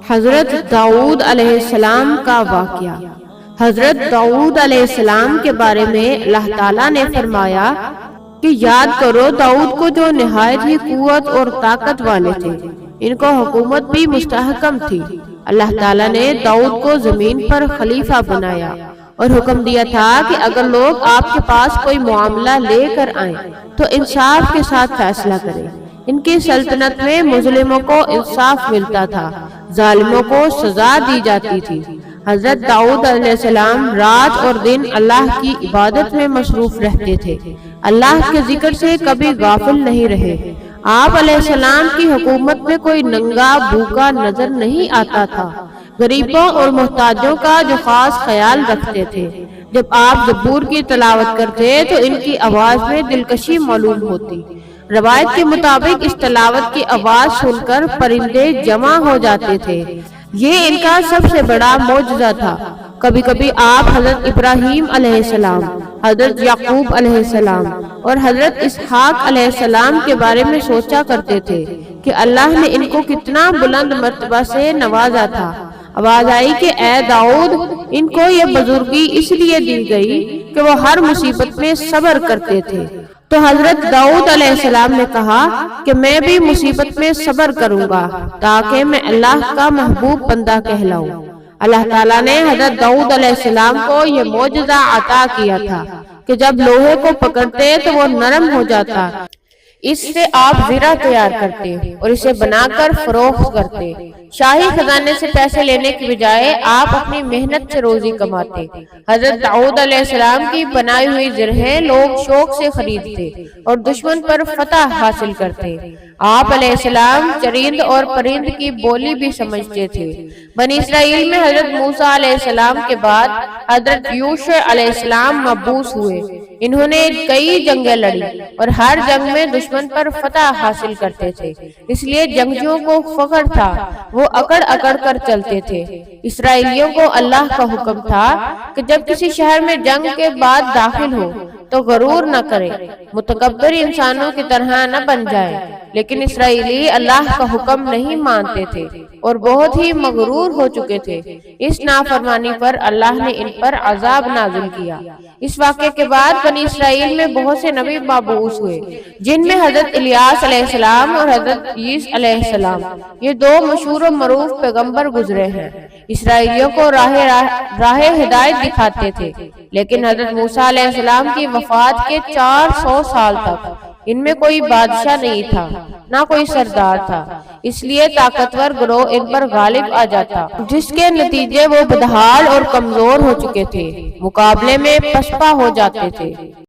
حضرت داؤد علیہ السلام کا واقعہ۔ حضرت داؤد علیہ السلام کے بارے میں اللہ تعالیٰ نے فرمایا کہ یاد کرو داؤد کو جو نہایت ہی قوت اور طاقت والے تھے، ان کو حکومت بھی مستحکم تھی۔ اللہ تعالیٰ نے داؤد کو زمین پر خلیفہ بنایا اور حکم دیا تھا کہ اگر لوگ آپ کے پاس کوئی معاملہ لے کر آئیں تو انصاف کے ساتھ فیصلہ کریں۔ ان کی سلطنت میں مظلوموں کو انصاف ملتا تھا، ظالموں کو سزا دی جاتی تھی۔ حضرت داؤد علیہ السلام رات اور دن اللہ کی عبادت میں مصروف رہتے تھے، اللہ کے ذکر سے کبھی غافل نہیں رہے۔ آپ علیہ السلام کی حکومت میں کوئی ننگا بھوکا نظر نہیں آتا تھا، غریبوں اور محتاجوں کا جو خاص خیال رکھتے تھے۔ جب آپ زبور کی تلاوت کرتے تو ان کی آواز میں دلکشی معلوم ہوتی۔ روایت کے مطابق اس تلاوت کی آواز سن کر پرندے جمع ہو جاتے تھے، یہ ان کا سب سے بڑا معجزہ تھا۔ کبھی کبھی آپ حضرت ابراہیم علیہ السلام، حضرت یعقوب علیہ السلام اور حضرت اسحاق علیہ السلام کے بارے میں سوچا کرتے تھے کہ اللہ نے ان کو کتنا بلند مرتبہ سے نوازا تھا۔ آواز آئی کہ اے داؤد، ان کو یہ بزرگی اس لیے دی گئی کہ وہ ہر مصیبت میں صبر کرتے تھے۔ تو حضرت داؤد علیہ السلام نے کہا کہ میں بھی مصیبت میں صبر کروں گا تاکہ میں اللہ کا محبوب بندہ کہلاؤں۔ اللہ تعالیٰ نے حضرت داؤد علیہ السلام کو یہ معجزہ عطا کیا تھا کہ جب لوہے کو پکڑتے تو وہ نرم ہو جاتا، اس سے آپ زرہ تیار کرتے اور اسے بنا کر فروخت کرتے۔ شاہی خزانے سے پیسے لینے کی بجائے آپ اپنی محنت سے روزی کماتے۔ حضرت داؤد علیہ السلام کی بنائی ہوئی زرہیں لوگ شوق سے خریدتے اور دشمن پر فتح حاصل کرتے۔ آپ علیہ السلام چرند اور پرند کی بولی بھی سمجھتے تھے۔ بنی اسرائیل میں حضرت موسیٰ علیہ السلام کے بعد حضرت یوشع علیہ السلام مبعوث ہوئے۔ انہوں نے کئی جنگیں لڑی اور ہر جنگ میں دشمن پر فتح حاصل کرتے تھے، اس لیے جنگجوؤں کو فخر تھا، وہ اکڑ اکڑ کر چلتے تھے۔ اسرائیلیوں کو اللہ کا حکم تھا کہ جب کسی شہر میں جنگ کے بعد داخل ہو تو غرور نہ کرے، متکبر انسانوں کی طرح نہ بن جائے، لیکن اسرائیلی اللہ کا حکم نہیں مانتے تھے اور بہت ہی مغرور ہو چکے تھے۔ اس نافرمانی پر اللہ نے ان پر عذاب نازل کیا۔ اس واقعے کے بعد بنی اسرائیل میں بہت سے نبی مبعوث ہوئے، جن میں حضرت الیاس علیہ السلام اور حضرت عیسی علیہ السلام، یہ دو مشہور و معروف پیغمبر گزرے ہیں۔ اسرائیلیوں کو راہ ہدایت دکھاتے تھے، لیکن حضرت موسیٰ علیہ السلام کی وفات کے 400 سال تک ان میں کوئی بادشاہ نہیں تھا، نہ کوئی سردار تھا، اس لیے طاقتور گروہ ان پر غالب آ جاتا، جس کے نتیجے وہ بدحال اور کمزور ہو چکے تھے، مقابلے میں پسپا ہو جاتے تھے۔